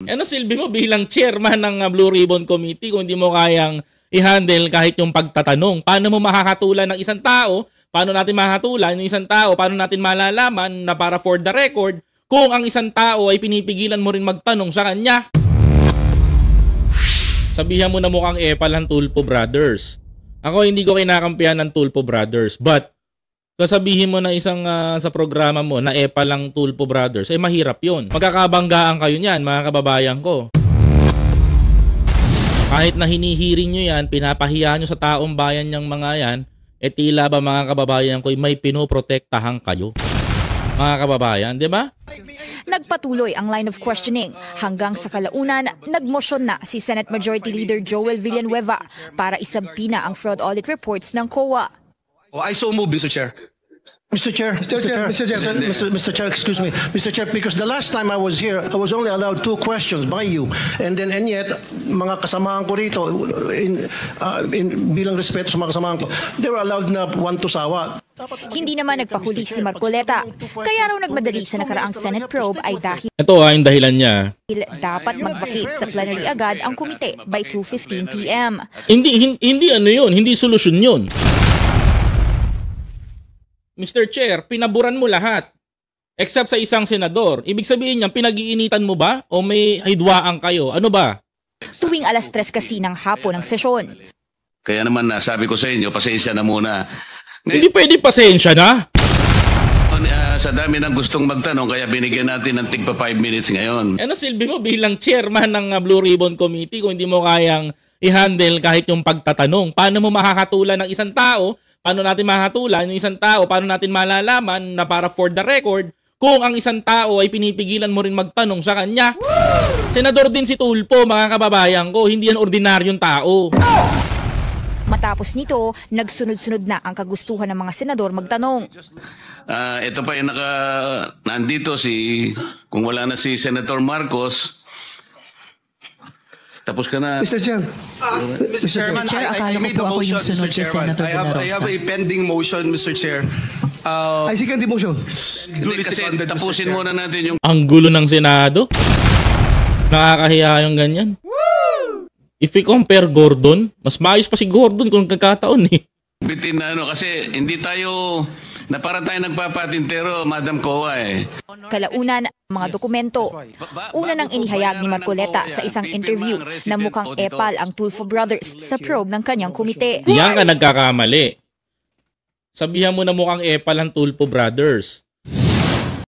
Ano silbi mo bilang chairman ng Blue Ribbon Committee kung hindi mo kayang i-handle kahit yung pagtatanong? Paano mo makakatulan ng isang tao? Paano natin makakatulan yung isang tao? Paano natin malalaman na para for the record kung ang isang tao ay pinipigilan mo rin magtanong sa kanya? Sabihan mo na mukhang epal ang Tulfo Brothers. Ako hindi ko kinakampihan ng Tulfo Brothers, but sasabihin mo na isang sa programa mo na epal ang Tulfo Brothers, eh mahirap yun. Magkakabanggaan kayo niyan, mga kababayan ko. Kahit na hinihiring nyo yan, pinapahiya nyo sa taong bayan niyang mga yan, eh tila ba mga kababayan ko, may pinoprotektahan kayo. Mga kababayan, di ba? Nagpatuloy ang line of questioning hanggang sa kalaunan, nagmosyon na si Senate Majority Leader Joel Villanueva para isabpina ang fraud audit reports ng COA. Oh, I so move, Mr. Chair. Mr. Chair, Mr. Chair, excuse me. Mr. Chair, because the last time I was here, I was only allowed 2 questions by you. And yet, mga kasamahan ko rito, bilang respeto sa mga kasamahan ko, they were allowed na 1 to sawa. Hindi naman nagpahuli si Marcoleta. Kaya raw nagmadali sa nakaraang Senate probe ay dahil ito yung dahilan niya. Dapat mag-vacate sa plenary agad ang komite by 2:15 p.m. Hindi ano yun, hindi solusyon yun. Mr. Chair, pinaburan mo lahat. Except sa isang senador. Ibig sabihin niyan, pinag-iinitan mo ba? O may hidwaan kayo? Ano ba? Tuwing alas 3 kasi ng hapon ng sesyon. Kaya naman sabi ko sa inyo, pasensya na muna. Hindi pwede pasensya na. Sa dami ng gustong magtanong, kaya binigyan natin ng tigpa 5 minutes ngayon. Ano silbi mo bilang chairman ng Blue Ribbon Committee kung hindi mo kayang i-handle kahit yung pagtatanong? Paano mo makakatulan ng isang tao? Paano natin makakatulan yung isang tao? Paano natin malalaman na para for the record kung ang isang tao ay pinipigilan mo rin magtanong sa kanya? Senador din si Tulfo, mga kababayan ko. Hindi yan ordinaryong tao. Matapos nito, nagsunod-sunod na ang kagustuhan ng mga senador magtanong. Ito pa yung nandito kung wala na si Senator Marcos, tapos ka na. Mr. Chair. Mr. Chairman, I made the motion, Mr. Chairman. I have a pending motion, Mr. Chair. I second the motion. Kasi tapusin muna natin yung... Ang gulo ng Senado. Nakakahiya yung ganyan. If we compare Gordon, mas maayos pa si Gordon kung nagkakataon eh. Bitin na kasi hindi tayo... na para tayo nagpapatintero, Madam COA eh. Kalaunan, mga dokumento. Una nang inihayag ni Marcoleta sa isang interview na mukhang epal ang Tulfo Brothers sa probe ng kanyang komite. Diyan ka nagkakamali. Sabihan mo na mukhang epal ang Tulfo Brothers.